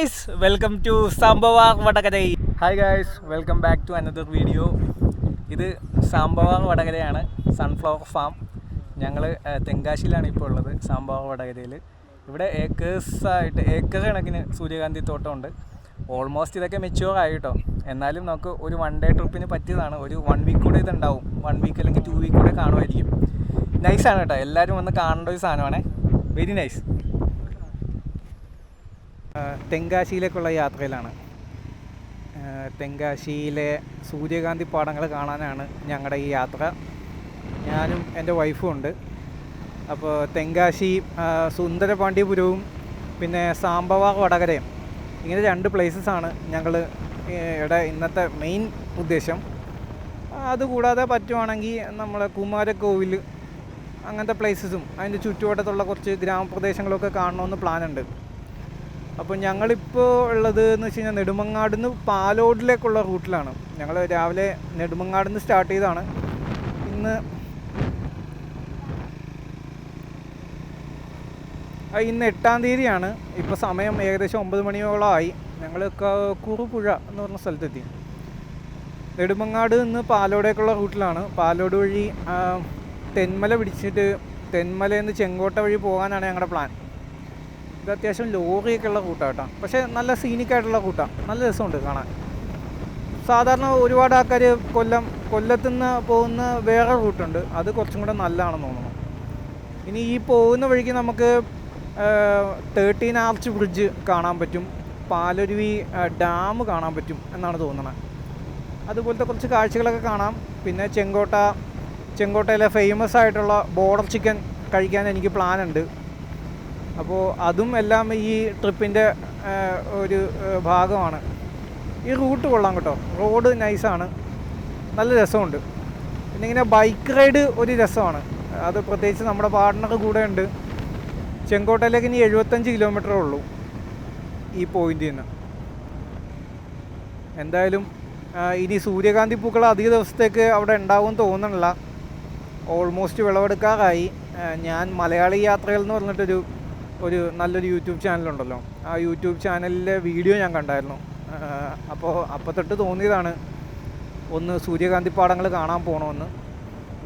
guys, welcome to Sambawar Vadakadai. Hi guys, welcome back to another video. ഇത് Sambavar വടകരയാണ്, sunflower farm. ഞങ്ങൾ തെങ്കാശിയിലാണ് ഇപ്പോൾ ഉള്ളത്, സാംബവാർ വടകരയിൽ. ഇവിടെ ഏക്കർ കണക്കിന് സൂര്യകാന്തി തോട്ടമുണ്ട്. ഓൾമോസ്റ്റ് ഇതൊക്കെ മെച്യൂർ ആയി കേട്ടോ. എന്നാലും നമുക്ക് ഒരു 1 day ട്രിപ്പിന് പറ്റിയതാണ്. ഒരു 1 week കൂടെ ഇതുണ്ടാവും, 1 week അല്ലെങ്കിൽ 2 week കൂടെ കാണുമായിരിക്കും. നൈസാണ് കേട്ടോ, എല്ലാവരും വന്ന് കാണേണ്ട ഒരു സാധനമാണ്. Very nice. തെങ്കാശിയിലേക്കുള്ള യാത്രയിലാണ്. തെങ്കാശിയിലെ സൂര്യകാന്തി പാടങ്ങൾ കാണാനാണ് ഞങ്ങളുടെ ഈ യാത്ര. ഞാനും എൻ്റെ വൈഫും ഉണ്ട്. അപ്പോൾ തെങ്കാശി സുന്ദരപാണ്ഡ്യപുരവും പിന്നെ സാംബവാർ വടകരയും, ഇങ്ങനെ 2 പ്ലേസസാണ് ഞങ്ങൾ ഇവിടെ ഇന്നത്തെ മെയിൻ ഉദ്ദേശം. അതുകൂടാതെ പറ്റുവാണെങ്കിൽ നമ്മളെ കുമാരകോവിൽ അങ്ങനത്തെ പ്ലേസസും അതിൻ്റെ ചുറ്റുവട്ടത്തുള്ള കുറച്ച് ഗ്രാമപ്രദേശങ്ങളൊക്കെ കാണണമെന്ന് പ്ലാനുണ്ട്. അപ്പോൾ ഞങ്ങളിപ്പോൾ ഉള്ളത് എന്ന് വെച്ച് കഴിഞ്ഞാൽ നെടുമങ്ങാട് നിന്ന് പാലോടിലേക്കുള്ള റൂട്ടിലാണ്. ഞങ്ങൾ രാവിലെ നെടുമങ്ങാട് നിന്ന് സ്റ്റാർട്ട് ചെയ്താണ്. ഇന്ന് 8-ാം തീയതിയാണ്. ഇപ്പോൾ സമയം ഏകദേശം 9 മണിയോളമായി. ഞങ്ങൾ കുറുപുഴ എന്ന് പറഞ്ഞ സ്ഥലത്തെത്തി. നെടുമങ്ങാട് നിന്ന് പാലോടേക്കുള്ള റൂട്ടിലാണ്. പാലോട് വഴി തെന്മല പിടിച്ചിട്ട് തെന്മലയിൽ നിന്ന് ചെങ്കോട്ട വഴി പോകാനാണ് ഞങ്ങളുടെ പ്ലാൻ. ഇത് അത്യാവശ്യം ലോറിയൊക്കെ ഉള്ള റൂട്ടാണ് കേട്ടോ. പക്ഷേ നല്ല സീനിക്കായിട്ടുള്ള റൂട്ടാണ്, നല്ല രസമുണ്ട് കാണാൻ. സാധാരണ ഒരുപാട് ആൾക്കാർ കൊല്ലത്തു നിന്ന് പോകുന്ന വേറെ റൂട്ടുണ്ട്, അത് കുറച്ചും കൂടെ നല്ലതാണെന്ന് തോന്നുന്നു. ഇനി ഈ പോകുന്ന വഴിക്ക് നമുക്ക് 13 ആർച്ച് ബ്രിഡ്ജ് കാണാൻ പറ്റും, പാലരുവി ഡാം കാണാൻ പറ്റും എന്നാണ് തോന്നുന്നത്. അതുപോലത്തെ കുറച്ച് കാഴ്ചകളൊക്കെ കാണാം. പിന്നെ ചെങ്കോട്ടയിലെ ഫേമസ് ആയിട്ടുള്ള ബോർഡർ ചിക്കൻ കഴിക്കാൻ എനിക്ക് പ്ലാനുണ്ട്. അപ്പോൾ അതും എല്ലാം ഈ ട്രിപ്പിൻ്റെ ഒരു ഭാഗമാണ്. ഈ റൂട്ട് കൊള്ളാം കേട്ടോ, റോഡ് നൈസാണ്, നല്ല രസമുണ്ട്. പിന്നെ ഇങ്ങനെ ബൈക്ക് റൈഡ് ഒരു രസമാണ്. അത് പ്രത്യേകിച്ച് നമ്മുടെ പാർട്ട്ണർ കൂടെ ഉണ്ട്. ചെങ്കോട്ടയിലേക്ക് ഇനി 75 കിലോമീറ്ററേ ഉള്ളൂ ഈ പോയിന്റിൽ നിന്ന്. എന്തായാലും ഇനി സൂര്യകാന്തി പൂക്കൾ അധിക ദിവസത്തേക്ക് അവിടെ ഉണ്ടാവുമെന്ന് തോന്നുന്നില്ല. ഓൾമോസ്റ്റ് വിളവെടുക്കാറായി. ഞാൻ മലയാളി യാത്രകൾ എന്ന് പറഞ്ഞിട്ടൊരു നല്ലൊരു യൂട്യൂബ് ചാനലുണ്ടല്ലോ, ആ യൂട്യൂബ് ചാനലിലെ വീഡിയോ ഞാൻ കണ്ടായിരുന്നു. അപ്പോൾ തൊട്ട് തോന്നിയതാണ് ഒന്ന് സൂര്യകാന്തി പാടങ്ങൾ കാണാൻ പോകണമെന്ന്.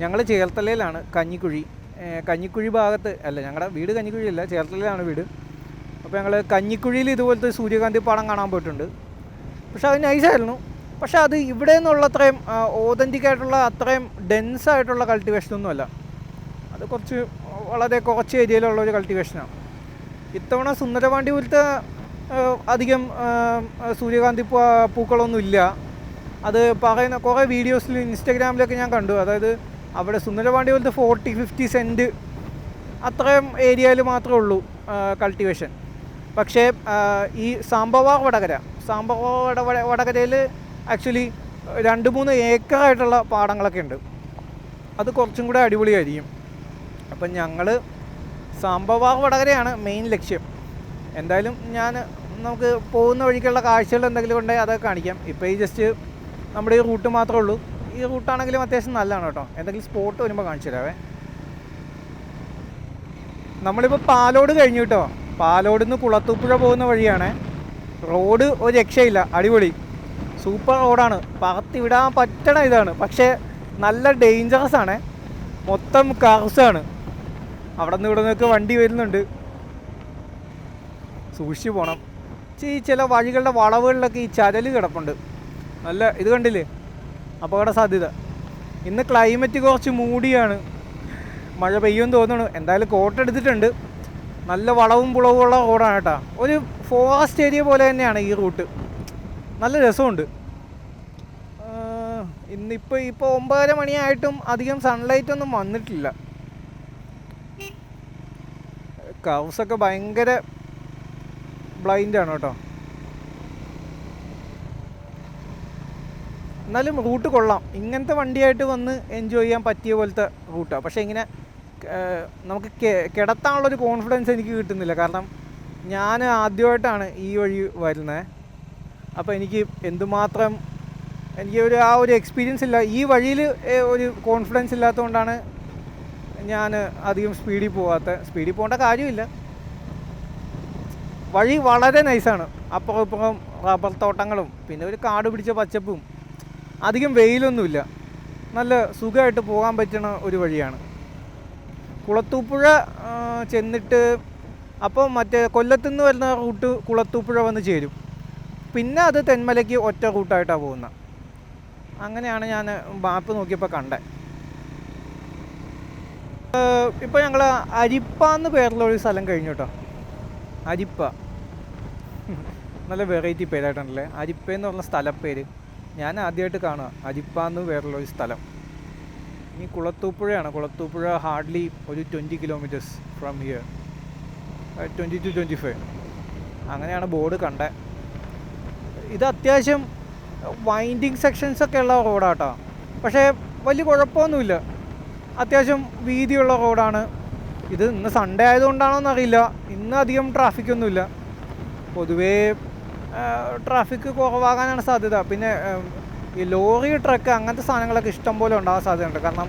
ഞങ്ങൾ ചേർത്തലയിലാണ്, കഞ്ഞിക്കുഴി ഭാഗത്ത് അല്ല, ഞങ്ങളുടെ വീട് കഞ്ഞിക്കുഴിയല്ല, ചേർത്തലയിലാണ് വീട്. അപ്പോൾ ഞങ്ങൾ കഞ്ഞിക്കുഴിയിൽ ഇതുപോലത്തെ സൂര്യകാന്തി പാടം കാണാൻ പോയിട്ടുണ്ട്. പക്ഷെ അത് നൈസായിരുന്നു. പക്ഷെ അത് ഇവിടെ നിന്നുള്ള അത്രയും ഓതൻറ്റിക്കായിട്ടുള്ള അത്രയും ഡെൻസായിട്ടുള്ള കൾട്ടിവേഷനൊന്നുമല്ല. അത് വളരെ കുറച്ച് ഏരിയയിലുള്ള ഒരു കൾട്ടിവേഷനാണ്. ഇത്തവണ സുന്ദരപാണ്ഡ്യപുരത്ത് അധികം സൂര്യകാന്തി പൂക്കളൊന്നും ഇല്ല. അത് പറയുന്ന കുറേ വീഡിയോസിൽ ഇൻസ്റ്റഗ്രാമിലൊക്കെ ഞാൻ കണ്ടു. അതായത് അവിടെ സുന്ദരപാണ്ഡ്യപുരത്ത് 40-50 സെൻറ്റ് അത്രയും ഏരിയയിൽ മാത്രമേ ഉള്ളൂ കൾട്ടിവേഷൻ. പക്ഷേ ഈ സാംബവാർ വടകരയിൽ ആക്ച്വലി 2-3 ഏക്കറായിട്ടുള്ള പാടങ്ങളൊക്കെ ഉണ്ട്. അത് കുറച്ചും കൂടെ അടിപൊളിയായിരിക്കും. അപ്പം ഞങ്ങൾ സാംബവാർ വടകരയാണ് മെയിൻ ലക്ഷ്യം. എന്തായാലും നമുക്ക് പോകുന്ന വഴിക്കുള്ള കാഴ്ചകൾ എന്തെങ്കിലും ഉണ്ടെങ്കിൽ അതൊക്കെ കാണിക്കാം. ഇപ്പോൾ ഈ ജസ്റ്റ് നമ്മുടെ ഈ റൂട്ട് മാത്രമേ ഉള്ളൂ. ഈ റൂട്ടാണെങ്കിലും അത്യാവശ്യം നല്ലതാണ് കേട്ടോ. എന്തെങ്കിലും സ്പോട്ട് വരുമ്പോൾ കാണിച്ചു തരാവേ. നമ്മളിപ്പോൾ പാലോട് കഴിഞ്ഞു കേട്ടോ. പാലോട് നിന്ന് കുളത്തൂപ്പുഴ പോകുന്ന വഴിയാണ്. റോഡ് ഒരു രക്ഷയില്ല, അടിപൊളി സൂപ്പർ റോഡാണ്. പറത്തി വിടാൻ പറ്റണ ഇതാണ്. പക്ഷേ നല്ല ഡേഞ്ചറസ് ആണ്, മൊത്തം കാർസാണ്. അവിടെ നിന്ന് ഇവിടെ നിന്നൊക്കെ വണ്ടി വരുന്നുണ്ട്, സൂക്ഷിച്ച് പോകണം. ചില വഴികളുടെ വളവുകളിലൊക്കെ ഈ ചരല് കിടപ്പുണ്ട്. നല്ല ഇത് കണ്ടില്ലേ, അപകട സാധ്യത. ഇന്ന് ക്ലൈമറ്റ് കുറച്ച് മൂടിയാണ്, മഴ പെയ്യുമെന്ന് തോന്നുന്നു. എന്തായാലും കോട്ട് എടുത്തിട്ടുണ്ട്. നല്ല വളവും പുളവുമുള്ള റോഡാണ് കേട്ടോ. ഒരു ഫോറസ്റ്റ് ഏരിയ പോലെ തന്നെയാണ് ഈ റൂട്ട്, നല്ല രസമുണ്ട്. ഇപ്പോൾ 9:30 മണിയായിട്ടും അധികം സൺലൈറ്റ് ഒന്നും വന്നിട്ടില്ല. കർവ്സൊക്കെ ഭയങ്കര ബ്ലൈൻഡാണ് കേട്ടോ. എന്നാലും റൂട്ട് കൊള്ളാം. ഇങ്ങനത്തെ വണ്ടിയായിട്ട് വന്ന് എൻജോയ് ചെയ്യാൻ പറ്റിയ പോലത്തെ റൂട്ടാണ്. പക്ഷേ ഇങ്ങനെ നമുക്ക് കിടത്താനുള്ളൊരു കോൺഫിഡൻസ് എനിക്ക് കിട്ടുന്നില്ല. കാരണം ഞാൻ ആദ്യമായിട്ടാണ് ഈ വഴി വരുന്നത്. അപ്പോൾ എനിക്ക് എന്തുമാത്രം ആ ഒരു എക്സ്പീരിയൻസ് ഇല്ല. ഈ വഴിയിൽ ഒരു കോൺഫിഡൻസ് ഇല്ലാത്തതുകൊണ്ടാണ് ഞാൻ അധികം സ്പീഡിൽ പോകേണ്ട കാര്യമില്ല. വഴി വളരെ നൈസാണ്. അപ്പുറം ഇപ്പുറം റബ്ബർ തോട്ടങ്ങളും പിന്നെ ഒരു കാട് പിടിച്ച പച്ചപ്പും, അധികം വെയിലൊന്നുമില്ല. നല്ല സുഖമായിട്ട് പോകാൻ പറ്റുന്ന ഒരു വഴിയാണ്. കുളത്തൂപ്പുഴ ചെന്നിട്ട് അപ്പോൾ മറ്റേ കൊല്ലത്തുനിന്ന് വരുന്ന റൂട്ട് കുളത്തൂപ്പുഴ വന്ന് ചേരും. പിന്നെ അത് തെന്മലയ്ക്ക് ഒറ്റ റൂട്ടായിട്ടാണ് പോകുന്നത്. അങ്ങനെയാണ് ഞാൻ മാപ്പ് നോക്കിയപ്പോൾ കണ്ടത്. ഇപ്പോൾ ഞങ്ങൾ അരിപ്പ എന്ന് പേരുള്ള ഒരു സ്ഥലം കഴിഞ്ഞു കേട്ടോ. അരിപ്പ നല്ല വെറൈറ്റി പേരായിട്ടുണ്ടല്ലേ, അരിപ്പ എന്ന് പറഞ്ഞ സ്ഥലപ്പേര്. ഞാൻ ആദ്യമായിട്ട് കാണുക അരിപ്പ എന്ന് പേരുള്ള ഒരു സ്ഥലം. ഇനി കുളത്തൂപ്പുഴയാണ്. കുളത്തൂപ്പുഴ ഹാർഡ്ലി ഒരു 20 കിലോമീറ്റേഴ്സ് ഫ്രം ഹിയർ, 20 to 25. അങ്ങനെയാണ് ബോർഡ് കണ്ടത്. ഇത് അത്യാവശ്യം വൈൻഡിങ് സെക്ഷൻസൊക്കെ ഉള്ള റോഡാട്ടോ. പക്ഷേ വലിയ കുഴപ്പമൊന്നുമില്ല, അത്യാവശ്യം വീതിയുള്ള റോഡാണ്. ഇത് ഇന്ന് സൺഡേ ആയതുകൊണ്ടാണോന്ന് അറിയില്ല, ഇന്ന് അധികം ട്രാഫിക്കൊന്നുമില്ല. പൊതുവേ ട്രാഫിക് കുറവാകാനാണ് സാധ്യത. പിന്നെ ഈ ലോറി, ട്രക്ക് അങ്ങനത്തെ സാധനങ്ങളൊക്കെ ഇഷ്ടം പോലെ ഉണ്ടാകാൻ സാധ്യതയുണ്ട്. കാരണം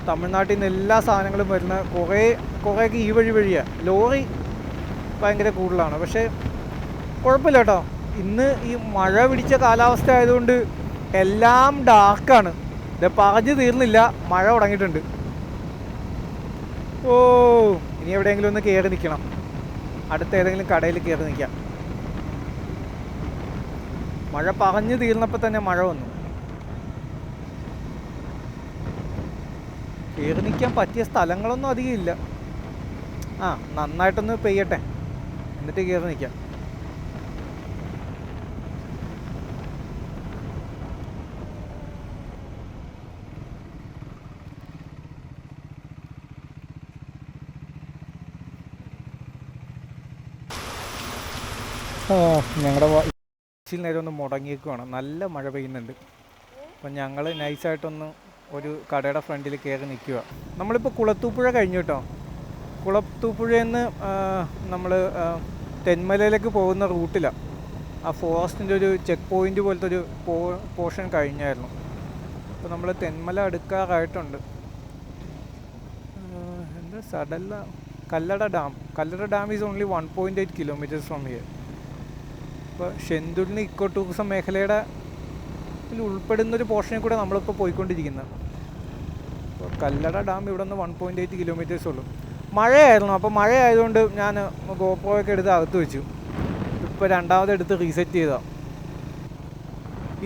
തമിഴ്നാട്ടിൽ നിന്ന് എല്ലാ സാധനങ്ങളും വരുന്ന കുറേയൊക്കെ ഈ വഴിയാണ്. ലോറി ഭയങ്കര കൂടുതലാണ്. പക്ഷേ കുഴപ്പമില്ല കേട്ടോ. ഇന്ന് ഈ മഴ പിടിച്ച കാലാവസ്ഥ ആയതുകൊണ്ട് എല്ലാം ഡാർക്കാണ്. ഇത് പറഞ്ഞു തീർന്നില്ല, മഴ തുടങ്ങിയിട്ടുണ്ട്. ഓ, ഇനി എവിടെയെങ്കിലും ഒന്ന് കയറി നിൽക്കണം. അടുത്ത ഏതെങ്കിലും കടയിൽ കയറി നിൽക്കാം. മഴ പറഞ്ഞു തീർന്നപ്പോൾ തന്നെ മഴ വന്നു. കയറി നിൽക്കാൻ പറ്റിയ സ്ഥലങ്ങളൊന്നും അധികം ഇല്ല. നന്നായിട്ടൊന്ന് പെയ്യട്ടെ, എന്നിട്ട് കയറി നിൽക്കാം. ഞങ്ങളുടെ ഇച്ചിരി നേരം ഒന്ന് മുടങ്ങിയേക്കുവാണ്, നല്ല മഴ പെയ്യുന്നുണ്ട്. അപ്പം ഞങ്ങൾ നൈസായിട്ടൊന്ന് ഒരു കടയുടെ ഫ്രണ്ടിൽ കയറി നിൽക്കുക. നമ്മളിപ്പോൾ കുളത്തൂപ്പുഴ കഴിഞ്ഞു കേട്ടോ. കുളത്തൂപ്പുഴയിൽ നിന്ന് നമ്മൾ തെന്മലയിലേക്ക് പോകുന്ന റൂട്ടിലാണ്. ആ ഫോറസ്റ്റിൻ്റെ ഒരു ചെക്ക് പോയിൻ്റ് പോലത്തെ ഒരു പോർഷൻ കഴിഞ്ഞായിരുന്നു. അപ്പോൾ നമ്മൾ തെന്മല അടുക്കാറായിട്ടുണ്ട്. എന്താ Kallada dam is only 1.8 kilometres from here. ഇപ്പോൾ ഷെന്തുളിന് ഇക്കോ ടൂറിസം മേഖലയുടെ ഉൾപ്പെടുന്നൊരു പോർഷനിൽ കൂടെ നമ്മളിപ്പോൾ പോയിക്കൊണ്ടിരിക്കുന്നത്. അപ്പോൾ കല്ലട ഡാം ഇവിടെ നിന്ന് 1.8 കിലോമീറ്റേഴ്സ് ഉള്ളൂ. മഴയായിരുന്നു, അപ്പോൾ മഴയായതുകൊണ്ട് ഞാൻ ഗോപ്രോയൊക്കെ എടുത്ത് അകത്ത് വെച്ചു. ഇപ്പോൾ രണ്ടാമത് എടുത്ത് റീസെറ്റ് ചെയ്തതാണ്.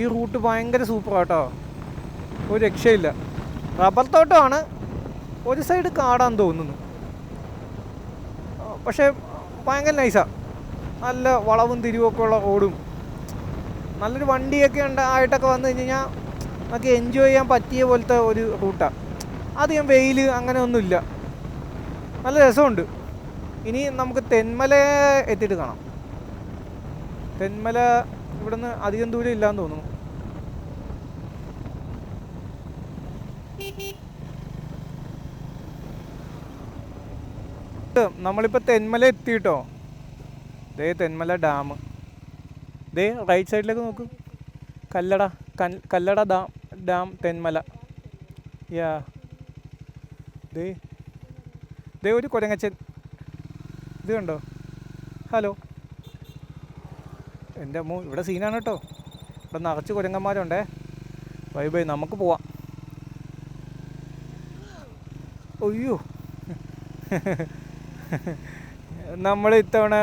ഈ റൂട്ട് ഭയങ്കര സൂപ്പറാട്ടോ, ഒരു രക്ഷയില്ല. റബ്ബർ തോട്ടമാണ്, ഒരു സൈഡ് കാടാന്ന് തോന്നുന്നു. പക്ഷേ ഭയങ്കര നൈസാണ്. നല്ല വളവും തിരിവൊക്കെ ഉള്ള റോഡും, നല്ലൊരു വണ്ടിയൊക്കെ ആയിട്ടൊക്കെ വന്നു കഴിഞ്ഞ് കഴിഞ്ഞാൽ നമുക്ക് എൻജോയ് ചെയ്യാൻ പറ്റിയ പോലത്തെ ഒരു റൂട്ടാണ്. അധികം വെയിൽ അങ്ങനെ ഒന്നുമില്ല, നല്ല രസമുണ്ട്. ഇനി നമുക്ക് തെന്മല എത്തിയിട്ട് കാണാം. തെന്മല ഇവിടുന്ന് അധികം ദൂരം ഇല്ലയെന്ന് തോന്നുന്നു. നമ്മളിപ്പോൾ തെന്മല എത്തിയിട്ടോ. ദേ തെന്മല ഡാം, ദേ റൈറ്റ് സൈഡിലേക്ക് നോക്കൂ. കല്ലട ഡാം തെന്മല. യാ, ദേ ഒരു കുരങ്ങച്ചൻ, ഇത് കണ്ടോ? ഹലോ, എൻ്റെ അമ്മോ, ഇവിടെ സീനാണ് കേട്ടോ. ഇവിടെ നിറച്ച് കുരങ്ങന്മാരുണ്ടേ. ബൈ, നമുക്ക് പോവാം. അയ്യോ, നമ്മൾ ഇത്തവണ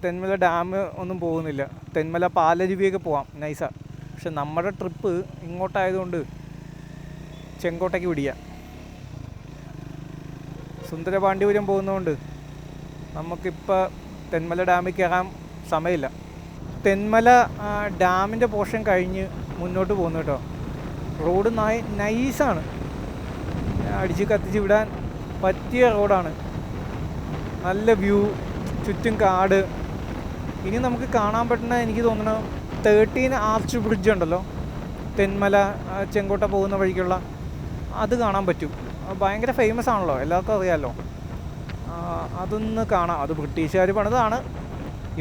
തെന്മല ഡാം ഒന്നും പോകുന്നില്ല. തെന്മല പാലരുവിയൊക്കെ പോവാം, നൈസാ. പക്ഷെ നമ്മുടെ ട്രിപ്പ് ഇങ്ങോട്ടായതുകൊണ്ട് ചെങ്കോട്ടയ്ക്ക് പിടിക്കാം. സുന്ദരപാണ്ഡ്യപുരം പോകുന്നതുകൊണ്ട് നമുക്കിപ്പോൾ തെന്മല ഡാമിൽ കയറാൻ സമയമില്ല. തെന്മല ഡാമിൻ്റെ പോർഷൻ കഴിഞ്ഞ് മുന്നോട്ട് പോകുന്നു കേട്ടോ. റോഡ് നൈസാണ്, അടിച്ച് കത്തിച്ച് വിടാൻ പറ്റിയ റോഡാണ്. നല്ല വ്യൂ, ചുറ്റും കാട്. ഇനി നമുക്ക് കാണാൻ പറ്റുന്ന, എനിക്ക് തോന്നുന്നു 13 ആർച്ച് ബ്രിഡ്ജ് ഉണ്ടല്ലോ, തെന്മല ചെങ്കോട്ട പോകുന്ന വഴിക്കുള്ള, അത് കാണാൻ പറ്റും. ഭയങ്കര ഫേമസ് ആണല്ലോ, എല്ലാവർക്കും അറിയാമല്ലോ. അതൊന്ന് കാണാം. അത് ബ്രിട്ടീഷുകാർ പണിതാണ്,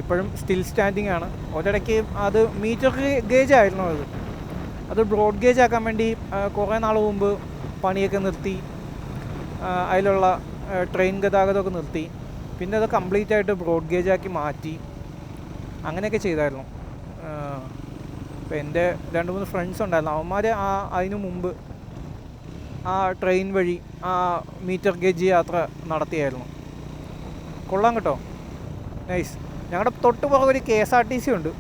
ഇപ്പോഴും സ്റ്റിൽ സ്റ്റാൻഡിങ് ആണ്. ഒരിടയ്ക്ക് അത് മീറ്റർ ഗേജ് ആയിരുന്നു, അത് ബ്രോഡ് ഗേജ് ആക്കാൻ വേണ്ടി കുറേ നാൾ മുമ്പ് പണിയൊക്കെ നിർത്തി, അതിലുള്ള ട്രെയിൻ ഗതാഗതമൊക്കെ നിർത്തി. പിന്നെ അത് കംപ്ലീറ്റ് ആയിട്ട് ബ്രോഡ് ഗേജ് ആക്കി മാറ്റി, അങ്ങനെയൊക്കെ ചെയ്തായിരുന്നു. അപ്പോൾ എൻ്റെ 2-3 ഫ്രണ്ട്സ് ഉണ്ടായിരുന്നു, അവന്മാർ അതിനു മുമ്പ് ആ ട്രെയിൻ വഴി ആ മീറ്റർ ഗേജ് യാത്ര നടത്തിയായിരുന്നു. കൊള്ളാം കേട്ടോ, നൈസ്. ഞങ്ങളുടെ തൊട്ട് പുറകെ ഒരു KSRTC ഉണ്ട്,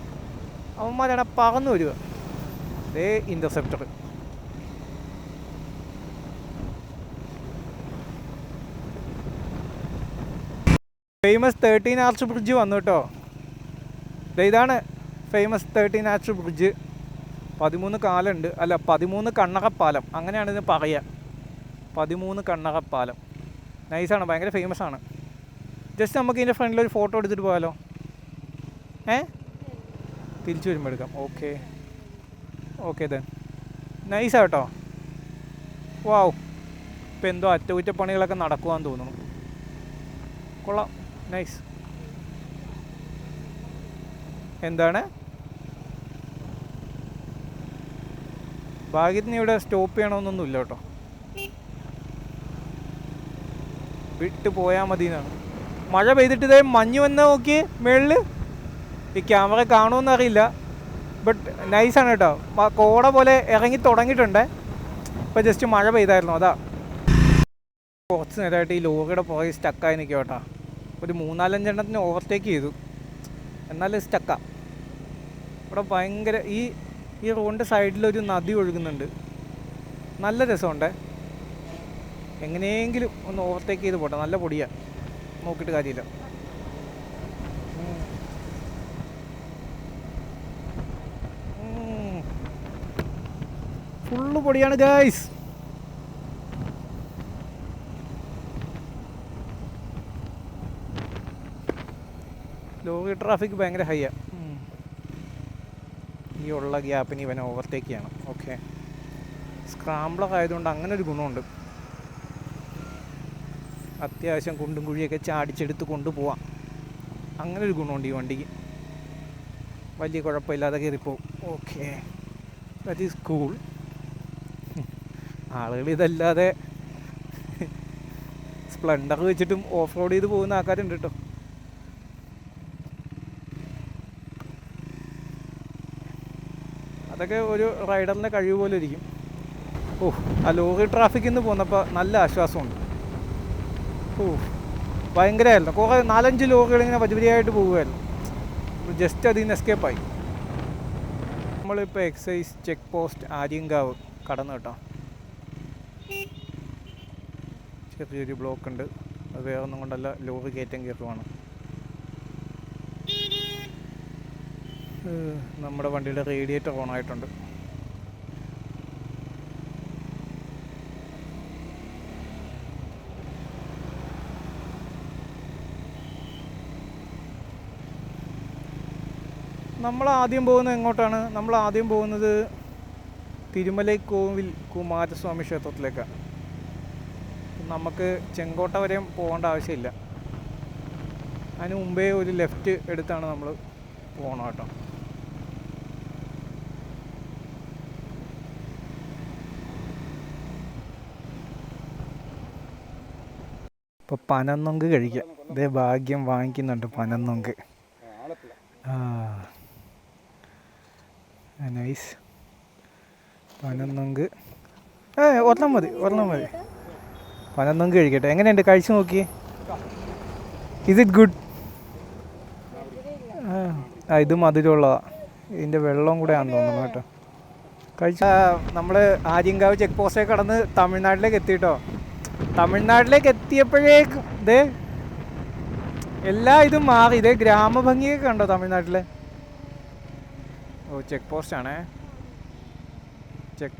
അവന്മാരാണ് പറന്നു വരിക. അതേ ഇൻ്റർസെപ്റ്റർ. ഫേമസ് 13 ആർച്ച് ബ്രിഡ്ജ് വന്നു കേട്ടോ. ഇതാണ് ഫേമസ് 13 ആർച്ച് ബ്രിഡ്ജ്. 13 കാലുണ്ട്, അല്ല 13 കണ്ണകപ്പാലം അങ്ങനെയാണ് ഇതിന് പറയുക. 13 കണ്ണകപ്പാലം നൈസാണ്, ഭയങ്കര ഫേമസ് ആണ്. ജസ്റ്റ് നമുക്ക് ഇതിൻ്റെ ഫ്രണ്ടിലൊരു ഫോട്ടോ എടുത്തിട്ട് പോയാലോ? തിരിച്ചു വരുമ്പോൾ എടുക്കാം. Okay okay then. നൈസാ കേട്ടോ. വാവ്, ഇപ്പം എന്തോ അറ്റകുറ്റപ്പണികളൊക്കെ നടക്കുവാന്ന് തോന്നുന്നു. കൊള്ളാം, നൈസ്. എന്താണ് ഭാഗ്യത്തിന് ഇവിടെ സ്റ്റോപ്പ് ചെയ്യണമെന്നൊന്നുമില്ല കേട്ടോ, വിട്ട് പോയാൽ മതി എന്നാണ്. മഴ പെയ്തിട്ട് ഇതേ മഞ്ഞ് വന്നാൽ നോക്കി മേളിൽ. ഈ ക്യാമറ കാണുമെന്ന് അറിയില്ല, ബട്ട് നൈസാണ് കേട്ടോ. കോട പോലെ ഇറങ്ങി തുടങ്ങിയിട്ടുണ്ട്. ഇപ്പോൾ ജസ്റ്റ് മഴ പെയ്തായിരുന്നു, അതാ. കുറച്ച് നേരമായിട്ട് ഈ ലോറിയുടെ പുറകെ സ്റ്റക്കായി നിൽക്കുക കേട്ടോ. ഒരു 3-4 എണ്ണത്തിന് ഓവർടേക്ക് ചെയ്തു, എന്നാലും സ്റ്റക്കാ. ഇവിടെ ഭയങ്കര ഈ റോഡിൻ്റെ സൈഡിലൊരു നദി ഒഴുകുന്നുണ്ട്, നല്ല രസമുണ്ട്. എങ്ങനെയെങ്കിലും ഒന്ന് ഓവർടേക്ക് ചെയ്ത് പോട്ടെ, നല്ല പൊടിയാണ്, നോക്കിയിട്ട് കാര്യമില്ല. ഫുള്ള് പൊടിയാണ് ഗൈസ്. ലോറി ട്രാഫിക് ഭയങ്കര ഹൈയാണ്. ഈ ഉള്ള ഗ്യാപ്പിന് ഇവനെ ഓവർടേക്ക് ചെയ്യണം. ഓക്കെ, സ്ക്രാംബ്ലർ ആയതുകൊണ്ട് അങ്ങനെ ഒരു ഗുണമുണ്ട്, അത്യാവശ്യം കുണ്ടും കുഴിയൊക്കെ ചാടിച്ചെടുത്ത് കൊണ്ടുപോവാം. അങ്ങനെ ഒരു ഗുണമുണ്ട് ഈ വണ്ടിക്ക്, വലിയ കുഴപ്പമില്ലാതെ കയറിപ്പോവും. Okay, that is cool. ആളുകൾ ഇതല്ലാതെ സ്പ്ലെൻഡർ വെച്ചിട്ടും ഓഫ് റോഡ് ചെയ്ത് പോകുന്ന ആൾക്കാരുണ്ട് കേട്ടോ. അതൊക്കെ ഒരു റൈഡറിൻ്റെ കഴിവ് പോലെ ഇരിക്കും. ആ ലോറി ട്രാഫിക്കിൽ നിന്ന് പോന്നപ്പോൾ നല്ല ആശ്വാസമുണ്ട്. ഭയങ്കരമായിരുന്നു. കുറേ 4-5 ലോറികൾ ഇങ്ങനെ വരിവരിയായിട്ട് പോകുമായിരുന്നു. ജസ്റ്റ് അതിൽ നിന്ന് എസ്കേപ്പായി. നമ്മളിപ്പോൾ എക്സൈസ് ചെക്ക് പോസ്റ്റ് ആര്യങ്കാവ് കടന്നു കേട്ടോ. ചെറിയൊരു ബ്ലോക്ക് ഉണ്ട്, അത് വേറെ ഒന്നും കൊണ്ടല്ല, ലോറി കയറ്റം കയറുവാണ്. നമ്മുടെ വണ്ടിയുടെ റേഡിയേറ്റർ ഓൺ ആയിട്ടുണ്ട്. നമ്മൾ ആദ്യം പോകുന്നത് എങ്ങോട്ടാണ്? നമ്മൾ ആദ്യം പോകുന്നത് തിരുമലൈക്കോവിൽ കുമാരസ്വാമി ക്ഷേത്രത്തിലേക്കാണ്. നമുക്ക് ചെങ്കോട്ട വരെയും പോകേണ്ട ആവശ്യമില്ല, അതിന് മുമ്പേ ഒരു ലെഫ്റ്റ് എടുത്താണ് നമ്മൾ പോകണം കേട്ടോ. ഇപ്പോൾ പനന്നൊങ്ക് കഴിക്കാം. ഇതേ ഭാഗ്യം വാങ്ങിക്കുന്നുണ്ട് പനന്നൊങ്ക്. നൈസ് പനന്നൊങ്ക്. ഒരെണ്ണം മതി പനന്നൊങ്ക് കഴിക്കട്ടെ. എങ്ങനെയുണ്ട്? കഴിച്ചു നോക്കി. Is it good? ഇത് മധുരമുള്ളതാണ്, ഇതിൻ്റെ വെള്ളം കൂടെ ആണെന്ന് തോന്നുന്നു കേട്ടോ. കഴിച്ച നമ്മൾ ആര്യങ്കാവ് ചെക്ക് പോസ്റ്റൊക്കെ കടന്ന് തമിഴ്നാട്ടിലേക്ക് എത്തിയിട്ടോ. തമിഴ്നാട്ടിലേക്ക് എത്തിയപ്പോഴേക്കും ഇതേ എല്ലാ ഇതും മാറി. ഇതേ ഗ്രാമഭംഗിയൊക്കെ കണ്ടോ തമിഴ്നാട്ടിലെ? ചെക്ക് പോസ്റ്റാണേ, ചെക്ക്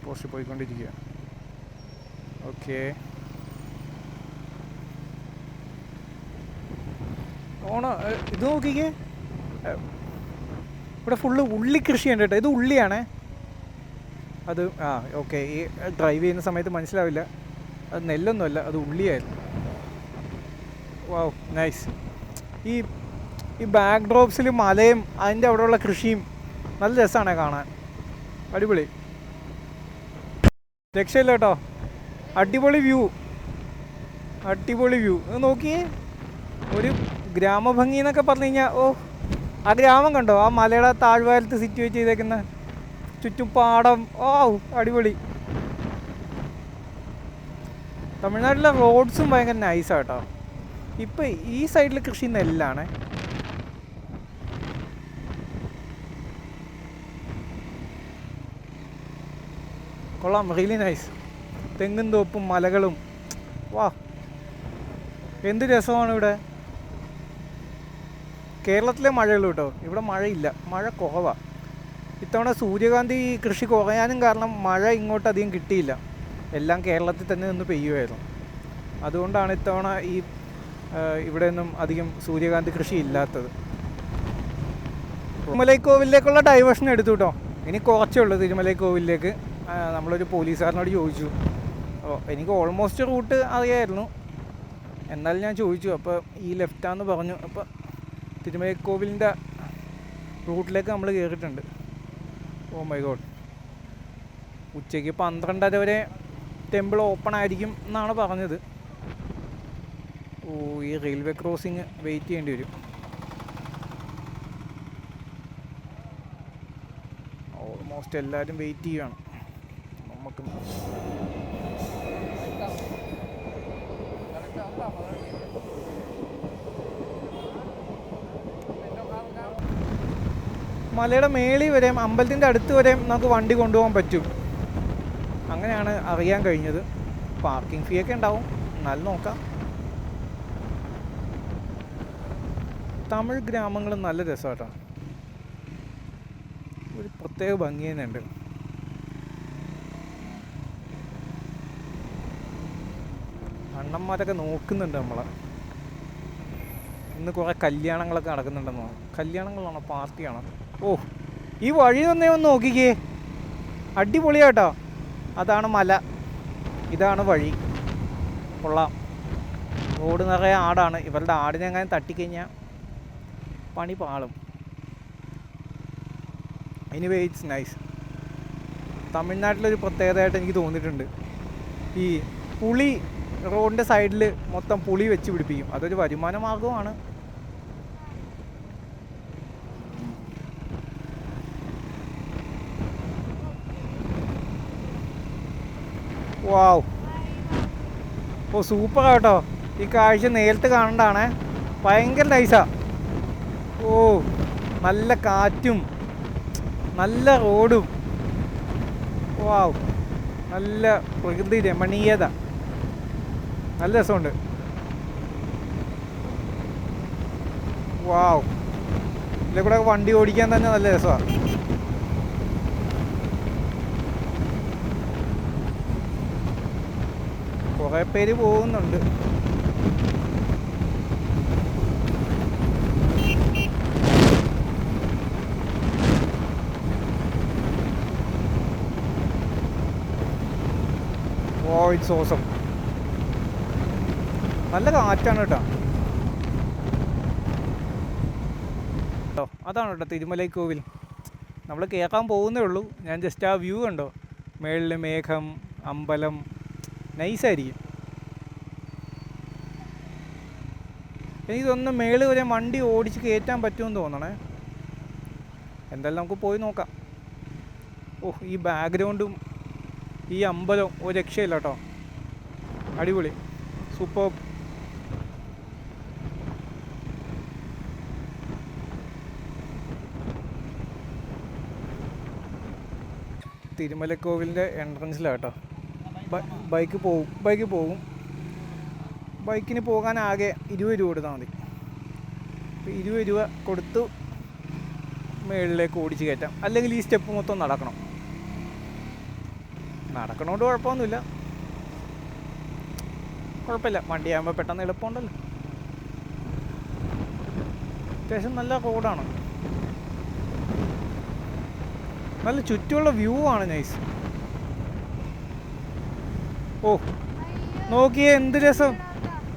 പോസ്റ്റ് പോയിക്കൊണ്ടിരിക്കുക. ഓക്കെ, ഇത് നോക്കിക്കേ, ഇവിടെ ഫുള്ള് ഉള്ളി കൃഷിയുണ്ട് കേട്ടോ. ഇത് ഉള്ളിയാണേ അത്. ഓക്കെ, ഈ ഡ്രൈവ് ചെയ്യുന്ന സമയത്ത് മനസ്സിലാവില്ല, അത് നെല്ലൊന്നുമല്ല, അത് ഉള്ളിയായിരുന്നു. വാവ്, നൈസ്. ഈ ബാക്ക് ഡ്രോപ്സിൽ മലയും അതിൻ്റെ അവിടെയുള്ള കൃഷിയും നല്ല രസമാണ് കാണാൻ, അടിപൊളി, രക്ഷയില്ല കേട്ടോ. അടിപൊളി വ്യൂ, അടിപൊളി വ്യൂ നോക്കിയേ. ഒരു ഗ്രാമഭംഗി എന്നൊക്കെ പറഞ്ഞു കഴിഞ്ഞാൽ, ഓ ആ ഗ്രാമം കണ്ടോ, ആ മലയുടെ താഴ്വാരത്ത് സിറ്റുവേറ്റ് ചെയ്തേക്കുന്ന ചുറ്റും പാടം. ഓ അടിപൊളി. തമിഴ്നാട്ടിലെ റോഡ്സും ഭയങ്കര നൈസാട്ടോ. ഇപ്പം ഈ സൈഡിൽ കൃഷി നെല്ലാണ്. കൊള്ളാം, റിയലി നൈസ്. തെങ്ങും തോപ്പും മലകളും. വാ, എന്ത് രസമാണ് ഇവിടെ. കേരളത്തിലെ മഴയുള്ളൂ കേട്ടോ, ഇവിടെ മഴയില്ല, മഴ കുറവാണ്. ഇത്തവണ സൂര്യകാന്തി കൃഷി കുറയാനും കാരണം മഴ ഇങ്ങോട്ട് അധികം കിട്ടിയില്ല. എല്ലാം കേരളത്തിൽ തന്നെ നിന്ന് പെയ്യുമായിരുന്നു. അതുകൊണ്ടാണ് ഇത്തവണ ഈ ഇവിടെ ഒന്നും അധികം സൂര്യകാന്തി കൃഷി ഇല്ലാത്തത്. തിരുമലൈക്കോവിലേക്കുള്ള ഡൈവേഷൻ എടുത്തു കേട്ടോ. ഇനി കുറച്ചേ ഉള്ളൂ തിരുമലൈക്കോവിലേക്ക്. നമ്മളൊരു പോലീസുകാരനോട് ചോദിച്ചു. എനിക്ക് ഓൾമോസ്റ്റ് റൂട്ട് അറിയായിരുന്നു, എന്നാലും ഞാൻ ചോദിച്ചു. അപ്പോൾ ഈ ലെഫ്റ്റാന്ന് പറഞ്ഞു. അപ്പോൾ തിരുമലൈക്കോവിലിൻ്റെ റൂട്ടിലേക്ക് നമ്മൾ കയറിയിട്ടുണ്ട്. Oh my god. ഉച്ചയ്ക്ക് 12:30 വരെ ടെമ്പിൾ ഓപ്പൺ ആയിരിക്കും എന്നാണ് പറഞ്ഞത്. ഓ, ഈ റെയിൽവേ ക്രോസിങ് വെയിറ്റ് ചെയ്യേണ്ടി വരും. ഓൾമോസ്റ്റ് എല്ലാവരും വെയിറ്റ് ചെയ്യുകയാണ്. നമുക്ക് മലയുടെ മേളിൽ വരെയും അമ്പലത്തിൻ്റെ അടുത്ത് വരെയും നമുക്ക് വണ്ടി കൊണ്ടുപോകാൻ പറ്റും. അങ്ങനെയാണ് അറിയാൻ കഴിഞ്ഞത്. പാർക്കിംഗ് ഫീ ഒക്കെ ഉണ്ടാവും, എന്നാലും നോക്കാം. തമിഴ് ഗ്രാമങ്ങൾ നല്ല രസമായിട്ടാണ്, ഒരു പ്രത്യേക ഭംഗി തന്നെയുണ്ട്. അണ്ണന്മാരൊക്കെ നോക്കുന്നുണ്ട് നമ്മളെ. ഇന്ന് കുറേ കല്യാണങ്ങളൊക്കെ നടക്കുന്നുണ്ടെന്നോ. കല്യാണങ്ങളാണോ പാർട്ടിയാണോ? ഓ, ഈ വഴി തന്നെ ഒന്ന് നോക്കിക്കേ, അടിപൊളിയാട്ടോ. അതാണ് മല, ഇതാണ് വഴി. കൊള്ളാം. റോഡ് നിറയെ ആടാണ്. ഇവരുടെ ആടിനെ എങ്ങനെ തട്ടിക്കഴിഞ്ഞാൽ പണി പാളും. Anyway it's nice. തമിഴ്നാട്ടിലൊരു പ്രത്യേകതയായിട്ട് എനിക്ക് തോന്നിയിട്ടുണ്ട്, ഈ പുളി റോഡിൻ്റെ സൈഡിൽ മൊത്തം പുളി വെച്ച് പിടിപ്പിക്കും. അതൊരു വരുമാന മാർഗമാണ്. വാവ്, ഓ സൂപ്പർ കേട്ടോ. ഈ കാഴ്ച നേരിട്ട് കാണണ്ടാണേ, ഭയങ്കര നൈസാ. ഓ, നല്ല കാറ്റും നല്ല റോഡും. വാവ്, നല്ല പ്രകൃതി രമണീയത, നല്ല രസമുണ്ട്. വാവ്, ഇതിൽ കൂടെ വണ്ടി ഓടിക്കാൻ തന്നെ നല്ല രസമാണ്. കുറേ പേര് പോകുന്നുണ്ട്. ഓ, ഇറ്റ്സ് ഓസം. നല്ല കാറ്റാണ് കേട്ടോ. അതാണ് കേട്ടോ തിരുമലൈ കോവിൽ. നമ്മൾ കേൾക്കാൻ പോകുന്നേ ഉള്ളൂ. ഞാൻ ജസ്റ്റ് ആ വ്യൂ കണ്ടോ, മേളിൽ മേഘം, അമ്പലം, നൈസായിരിക്കും. എനിക്ക് തോന്നുന്നു മേളിൽ വരെ വണ്ടി ഓടിച്ച് കയറ്റാൻ പറ്റുമെന്ന് തോന്നണേ. എന്തായാലും നമുക്ക് പോയി നോക്കാം. ഓ, ഈ ബാക്ക്ഗ്രൗണ്ടും ഈ അമ്പലവും ഒരു രക്ഷയില്ല കേട്ടോ, അടിപൊളി, സൂപ്പർ. തിരുമലക്കോവിലിൻ്റെ എൻട്രൻസിലാണ് കേട്ടോ. ബൈക്ക് പോകും. ബൈക്കിന് പോകാൻ ആകെ 20 രൂപ കൊടുത്താൽ മതി. 20 രൂപ കൊടുത്തു മുകളിലേക്ക് ഓടിച്ച് കയറ്റാം. അല്ലെങ്കിൽ ഈ സ്റ്റെപ്പ് മൊത്തം നടക്കണോണ്ട് കുഴപ്പമൊന്നുമില്ല. കുഴപ്പമില്ല, വണ്ടിയാകുമ്പോൾ പെട്ടെന്ന് എളുപ്പമുണ്ടല്ലോ. അത്യാവശ്യം നല്ല റോഡാണ്, നല്ല ചുറ്റുമുള്ള വ്യൂ ആണ് നൈസ്. ഓ നോക്കിയേ, എന്ത് രസം,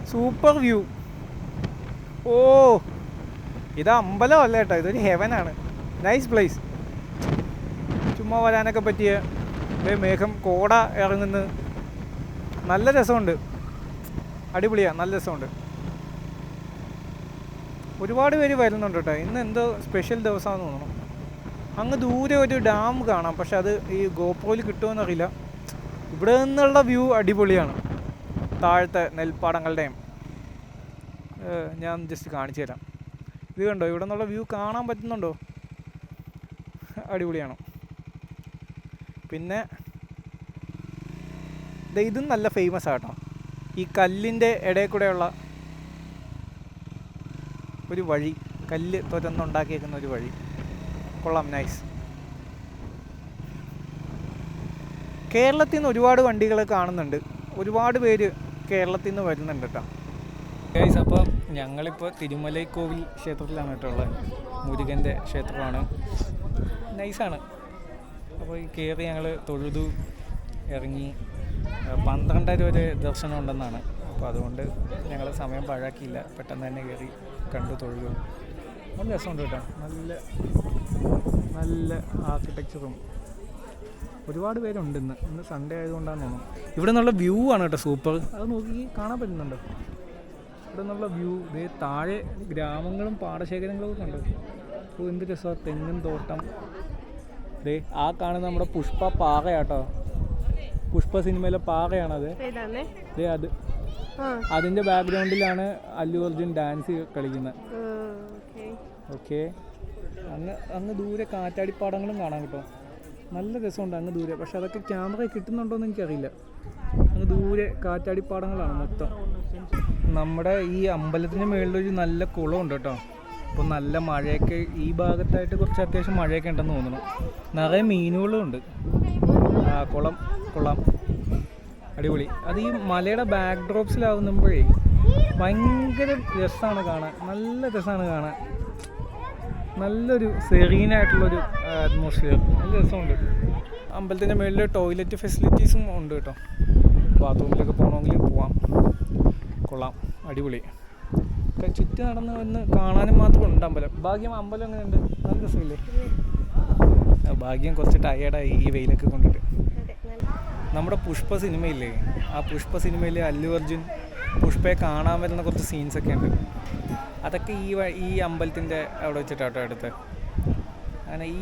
സൂപ്പർ വ്യൂ. ഓ, ഇത് അമ്പലമല്ല കേട്ടോ, ഇതൊരു ഹെവനാണ്. Nice place. ചുമ്മാ വരാനൊക്കെ പറ്റിയ മേഘം, കോട ഇറങ്ങുന്നു, നല്ല രസമുണ്ട്. അടിപൊളിയാണ്, നല്ല രസമുണ്ട്. ഒരുപാട് പേര് വരുന്നുണ്ട് കേട്ടോ. ഇന്ന് എന്തോ സ്പെഷ്യൽ ദിവസമാണെന്ന് തോന്നുന്നു. അങ്ങ് ദൂരെ ഒരു ഡാം കാണാം, പക്ഷെ അത് ഈ ഗോപ്രോയിൽ കിട്ടുമെന്നറിയില്ല. ഇവിടെ നിന്നുള്ള വ്യൂ അടിപൊളിയാണ്. താഴത്തെ നെൽപ്പാടങ്ങളുടെയും ഞാൻ ജസ്റ്റ് കാണിച്ചു തരാം. ഇത് കണ്ടോ, ഇവിടെ നിന്നുള്ള വ്യൂ കാണാൻ പറ്റുന്നുണ്ടോ? അടിപൊളിയാണ്. പിന്നെ ഇതും നല്ല ഫേമസ് ആട്ടോ, ഈ കല്ലിൻ്റെ ഇടയിൽ കൂടെയുള്ള ഒരു വഴി, കല്ല് തുരന്നുണ്ടാക്കിയേക്കുന്ന ഒരു വഴി. കൊള്ളാം, നൈസ്. കേരളത്തിൽ നിന്ന് ഒരുപാട് വണ്ടികൾ കാണുന്നുണ്ട്, ഒരുപാട് പേര് കേരളത്തിൽ നിന്ന് വരുന്നുണ്ട് കേട്ടോ ഗൈസ്. അപ്പോൾ ഞങ്ങളിപ്പോൾ തിരുമലൈക്കോവിൽ ക്ഷേത്രത്തിലാണ് കേട്ടോ ഉള്ളത്. മുരുകൻ്റെ ക്ഷേത്രമാണ്, നൈസാണ്. അപ്പോൾ ഈ കയറി ഞങ്ങൾ തൊഴുതു ഇറങ്ങി. 12:30 വരെ ദർശനം ഉണ്ടെന്നാണ്. അപ്പോൾ അതുകൊണ്ട് ഞങ്ങൾ സമയം പാഴാക്കിയില്ല, പെട്ടെന്ന് തന്നെ കയറി കണ്ടു തൊഴുതു. നല്ല രസമുണ്ട് കേട്ടോ, നല്ല നല്ല ആർക്കിടെക്ചറും. ഒരുപാട് പേരുണ്ട്. ഇന്ന് സൺഡേ ആയതുകൊണ്ടാണെന്ന് തോന്നുന്നു. ഇവിടെ നിന്നുള്ള വ്യൂ ആണ് കേട്ടോ സൂപ്പർ. അത് നോക്കി കാണാൻ പറ്റുന്നുണ്ടോ? ഇവിടെ നിന്നുള്ള വ്യൂ. ഇതേ താഴെ ഗ്രാമങ്ങളും പാടശേഖരങ്ങളും ഒക്കെ ഉണ്ട്. അപ്പോൾ എന്ത് രസമാണ്, തെങ്ങും തോട്ടം. ദേ ആ കാണുന്ന നമ്മുടെ പുഷ്പ പാറയാട്ടോ, പുഷ്പ സിനിമയിലെ പാറയാണത്. ദേ അത് അതിൻ്റെ ബാക്ക്ഗ്രൗണ്ടിലാണ് അല്ലു അർജുൻ ഡാൻസ് കളിക്കുന്നത്. ഓക്കെ, അങ്ങ് ദൂരെ കാറ്റാടിപ്പാടങ്ങളും കാണാം കേട്ടോ, നല്ല രസമുണ്ട് അങ്ങ് ദൂരെ. പക്ഷെ അതൊക്കെ ക്യാമറ കിട്ടുന്നുണ്ടോയെന്ന് എനിക്കറിയില്ല. അങ്ങ് ദൂരെ കാറ്റാടിപ്പാടങ്ങളാണ് മൊത്തം. നമ്മുടെ ഈ അമ്പലത്തിൻ്റെ മുകളിലൊരു നല്ല കുളമുണ്ട് കേട്ടോ. അപ്പോൾ നല്ല മഴയൊക്കെ ഈ ഭാഗത്തായിട്ട് കുറച്ച് അത്യാവശ്യം മഴയൊക്കെ ഉണ്ടെന്ന് തോന്നുന്നു. നിറയെ മീനുകളും ഉണ്ട്. കുളം കൊള്ളാം, അടിപൊളി. അത് ഈ മലയുടെ ബാക്ക് ഡ്രോപ്സിലാവുമ്പോഴേ ഭയങ്കര രസമാണ് കാണാൻ, നല്ല രസമാണ് കാണാൻ. നല്ലൊരു സെറീനായിട്ടുള്ളൊരു അറ്റ്മോസ്ഫിയർ, നല്ല രസമുണ്ട്. അമ്പലത്തിൻ്റെ മുകളിൽ ടോയ്ലറ്റ് ഫെസിലിറ്റീസും ഉണ്ട് കേട്ടോ. ബാത്റൂമിലൊക്കെ പോകണമെങ്കിൽ പോവാം. കൊള്ളാം, അടിപൊളി. ചുറ്റി നടന്ന് വന്ന് കാണാനും മാത്രം ഉണ്ട് അമ്പലം. ഭാഗ്യം അമ്പലം എങ്ങനെയുണ്ട്? നല്ല രസമില്ലേ? ഭാഗ്യം കുറച്ച് ടയേർഡായി ഈ വെയിലൊക്കെ കൊണ്ടിട്ട്. നമ്മുടെ പുഷ്പ സിനിമയില്ലേ, ആ പുഷ്പ സിനിമയിൽ അല്ലു അർജുൻ പുഷ്പയെ കാണാൻ വരുന്ന കുറച്ച് സീൻസൊക്കെ ഉണ്ട്. അതൊക്കെ ഈ അമ്പലത്തിൻ്റെ അവിടെ വെച്ചിട്ടാട്ടോ എടുത്ത്. അങ്ങനെ ഈ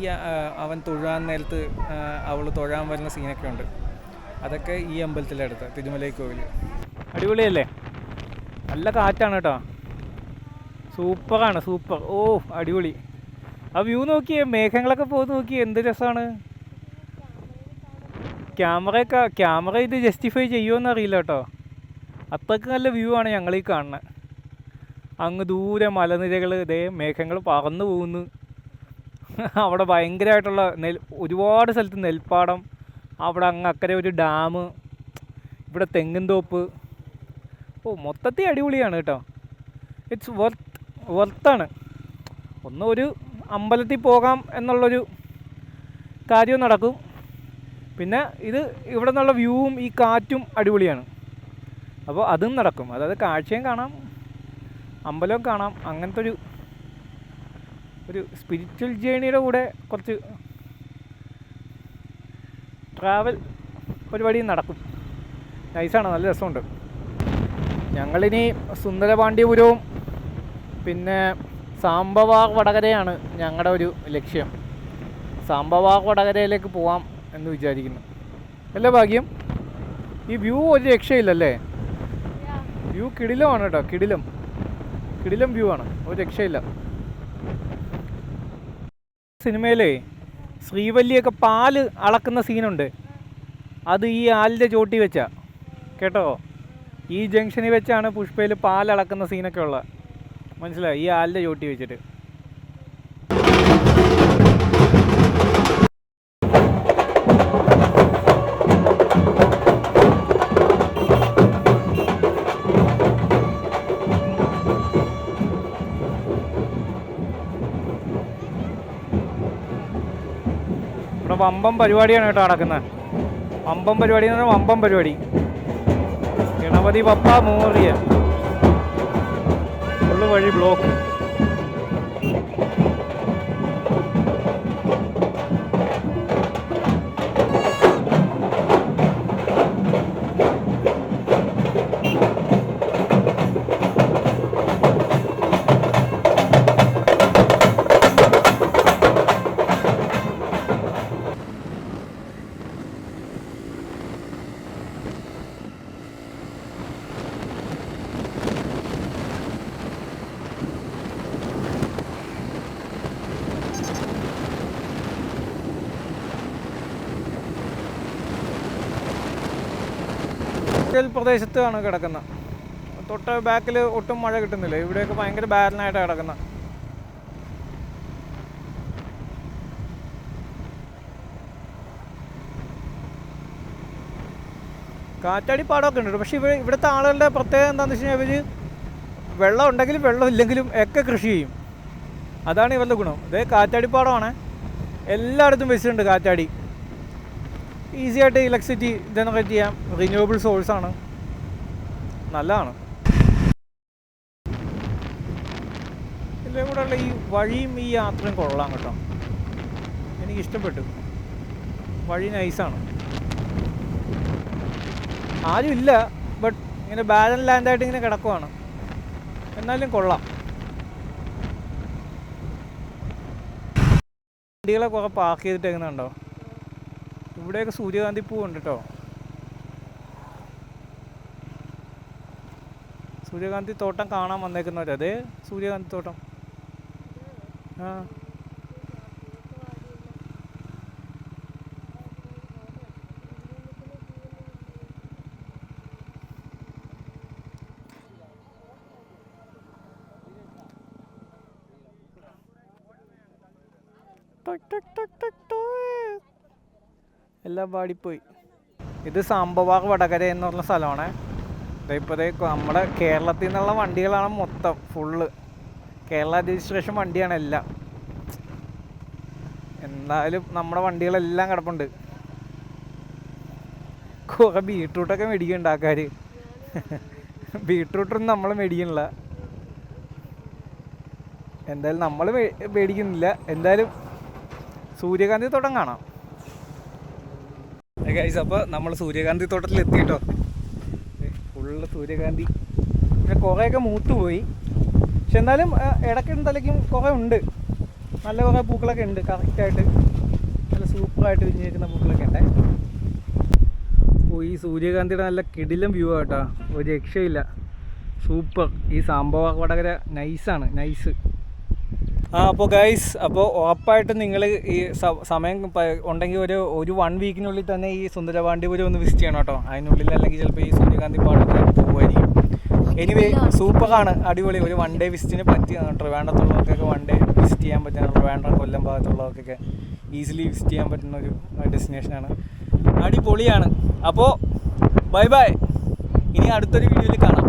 അവൻ തൊഴാൻ നേരത്ത് അവൾ തൊഴാൻ വരുന്ന സീനൊക്കെ ഉണ്ട്. അതൊക്കെ ഈ അമ്പലത്തിലെടുത്ത്, തിരുമലൈക്കോവിൽ. അടിപൊളിയല്ലേ? നല്ല കാറ്റാണ് കേട്ടോ, സൂപ്പറാണ്, സൂപ്പർ. ഓ അടിപൊളി. ആ വ്യൂ നോക്കിയേ, മേഘങ്ങളൊക്കെ പോയി നോക്കിയേ, എന്ത് രസമാണ്. ക്യാമറ ഇത് ജസ്റ്റിഫൈ ചെയ്യുമോയെന്ന് അറിയില്ല കേട്ടോ, അത്രയ്ക്ക് നല്ല വ്യൂ ആണ് ഞങ്ങളീ കാണുന്നത്. അങ്ങ് ദൂരെ മലനിരകൾ, ഇതേ മേഘങ്ങൾ പറന്നു പോകുന്നു. അവിടെ ഭയങ്കരമായിട്ടുള്ള ഒരുപാട് സ്ഥലത്ത് നെൽപ്പാടം, അവിടെ അങ്ങ് അക്കരെ ഒരു ഡാം, ഇവിടെ തെങ്ങിൻ തോപ്പ്. ഓ മൊത്തത്തിൽ അടിപൊളിയാണ് കേട്ടോ. ഇറ്റ്സ് വർത്താണ്. ഒരു അമ്പലത്തിൽ പോകാം എന്നുള്ളൊരു കാര്യം നടക്കും. പിന്നെ ഇവിടെ നിന്നുള്ള വ്യൂവും ഈ കാറ്റും അടിപൊളിയാണ്. അപ്പോൾ അതും നടക്കും. അതായത് കാഴ്ചയും കാണാം, അമ്പലവും കാണാം. അങ്ങനത്തെ ഒരു സ്പിരിച്വൽ ജേണിയുടെ കൂടെ കുറച്ച് ട്രാവൽ പരിപാടിയും നടക്കും. നൈസാണ്, നല്ല രസമുണ്ട്. ഞങ്ങളിനി സുന്ദരപാണ്ഡ്യപുരവും പിന്നെ സാംബവാർ വടകരയാണ് ഞങ്ങളുടെ ഒരു ലക്ഷ്യം. സാംബവാർ വടകരയിലേക്ക് പോവാം എന്ന് വിചാരിക്കുന്നു. അല്ലേ ഭാഗ്യം? ഈ വ്യൂ ഒരു രക്ഷയില്ലല്ലേ? വ്യൂ കിടിലമാണ് കേട്ടോ, കിടിലം വ്യൂ ആണ്, ഒരു രക്ഷയില്ല. സിനിമയിലേ ശ്രീവല്ലിയൊക്കെ പാല് അളക്കുന്ന സീനുണ്ട്. അത് ഈ ആലിൻ്റെ ചോട്ടി വെച്ചാ കേട്ടോ. ഈ ജംഗ്ഷനിൽ വെച്ചാണ് പുഷ്പയിൽ പാൽ അളക്കുന്ന സീനൊക്കെ ഉള്ളത്. മനസ്സിലായി? ഈ ആലിൻ്റെ ചോട്ടി വെച്ചിട്ട്. ഇവിടെ വമ്പം പരിപാടിയാണ് കേട്ടോ നടക്കുന്നത്. വമ്പം പരിപാടി എന്ന് പറഞ്ഞാൽ വമ്പം പരിപാടി. ഗണപതി ബപ്പ മോറിയ, ഫുള്ള് വഴി ബ്ലോക്ക്. ഇൻഡസ്ട്രിയൽ പ്രദേശത്താണ് കിടക്കുന്നത്. തൊട്ട് ബാക്കിൽ ഒട്ടും മഴ കിട്ടുന്നില്ല. ഇവിടെയൊക്കെ ഭയങ്കര ബാരനായിട്ടാണ് കിടക്കുന്നത്. കാറ്റാടിപ്പാടമൊക്കെ ഉണ്ട്. പക്ഷേ ഇവിടുത്തെ ആളുകളുടെ പ്രത്യേകത എന്താണെന്ന് വെച്ച് കഴിഞ്ഞാൽ ഇവർ വെള്ളം ഉണ്ടെങ്കിലും വെള്ളം ഇല്ലെങ്കിലും ഒക്കെ കൃഷി ചെയ്യും. അതാണ് ഇവരുടെ ഗുണം. ഇതേ കാറ്റാടിപ്പാടമാണ്, എല്ലായിടത്തും വെച്ചിട്ടുണ്ട് കാറ്റാടി. ഈസി ആയിട്ട് ഇലക്ട്രിസിറ്റി ജനറേറ്റ് ചെയ്യാം. റിന്യൂവബിൾ സോഴ്സാണ്, നല്ലതാണ്. ഇതിൻ്റെ കൂടെയുള്ള ഈ വഴിയും ഈ യാത്രയും കൊള്ളാം കേട്ടോ, എനിക്കിഷ്ടപ്പെട്ടു. വഴി നൈസാണ്. ആരുമില്ല, ബട്ട് ഇങ്ങനെ ബാരൻ ലാൻഡായിട്ട് ഇങ്ങനെ കിടക്കുവാണ്, എന്നാലും കൊള്ളാം. വണ്ടികളെ കുറേ പാർക്ക് ചെയ്തിട്ടേക്കുന്നുണ്ടോ. ഇവിടെയൊക്കെ സൂര്യകാന്തി പൂവുണ്ട് കേട്ടോ. സൂര്യകാന്തി തോട്ടം കാണാൻ വന്നേക്കുന്നവർ, അതേ സൂര്യകാന്തി തോട്ടം. ആ എല്ലാം പാടിപ്പോയി. ഇത് സാംബവാർ വടകര എന്ന് പറഞ്ഞ സ്ഥലമാണ്. ഇപ്പോൾ നമ്മുടെ കേരളത്തിൽ നിന്നുള്ള വണ്ടികളാണ് മൊത്തം, ഫുള്ള് കേരള രജിസ്ട്രേഷൻ വണ്ടിയാണ് എല്ലാം. എന്തായാലും നമ്മുടെ വണ്ടികളെല്ലാം കിടപ്പുണ്ട്. കുറേ ബീട്രൂട്ടൊക്കെ മേടിക്കുന്നുണ്ട് ആൾക്കാർ. ബീട്രൂട്ടൊന്നും നമ്മൾ മേടിക്കണില്ല, എന്തായാലും നമ്മൾ മേടിക്കുന്നില്ല. എന്തായാലും സൂര്യകാന്തി തോട്ടം കാണാം ഗൈസ്. അപ്പോൾ നമ്മൾ സൂര്യകാന്തി തോട്ടത്തിൽ എത്തിയിട്ടോ. ഫുള്ള് സൂര്യകാന്തി. പിന്നെ കുറേയൊക്കെ മൂത്തുപോയി, പക്ഷെ എന്നാലും ഇടയ്ക്കും തലയ്ക്കും കുറേ ഉണ്ട്. നല്ല കുറേ പൂക്കളൊക്കെ ഉണ്ട്, കറക്റ്റായിട്ട് നല്ല സൂപ്പറായിട്ട് വിരിഞ്ഞിരിക്കുന്ന പൂക്കളൊക്കെ ഉണ്ട്. ഈ സൂര്യകാന്തിയുടെ നല്ല കിടിലം വ്യൂ ആട്ടോ, ഒരു രക്ഷയില്ല, സൂപ്പർ. ഈ സാംബവാർ വടകര നൈസാണ്, നൈസ്. അപ്പോൾ ഗൈസ്, അപ്പോൾ ഉറപ്പായിട്ടും നിങ്ങൾ ഈ സമയം ഉണ്ടെങ്കിൽ ഒരു 1 വീക്കിനുള്ളിൽ തന്നെ ഈ സുന്ദരപാണ്ഡ്യപുരം ഒന്ന് വിസിറ്റ് ചെയ്യണം കേട്ടോ. അതിനുള്ളിൽ അല്ലെങ്കിൽ ചിലപ്പോൾ ഈ സൂര്യകാന്തി പാടൊക്കെ പോകുമായിരിക്കും. എനിവേ സൂപ്പറാണ്, അടിപൊളി. ഒരു 1 ഡേ വിസിറ്റിന് പറ്റിയാണ്. ട്രിവാൻഡ്രത്തുള്ളവർക്കൊക്കെ 1 ഡേ വിസിറ്റ് ചെയ്യാൻ പറ്റുന്ന, ട്രിവാൻഡ്രം കൊല്ലം ഭാഗത്തുള്ളവർക്കൊക്കെ ഈസിലി വിസിറ്റ് ചെയ്യാൻ പറ്റുന്ന ഒരു ഡെസ്റ്റിനേഷനാണ്. അടിപൊളിയാണ്. അപ്പോൾ ബൈ ബൈ, ഇനി അടുത്തൊരു വീഡിയോയിൽ കാണാം.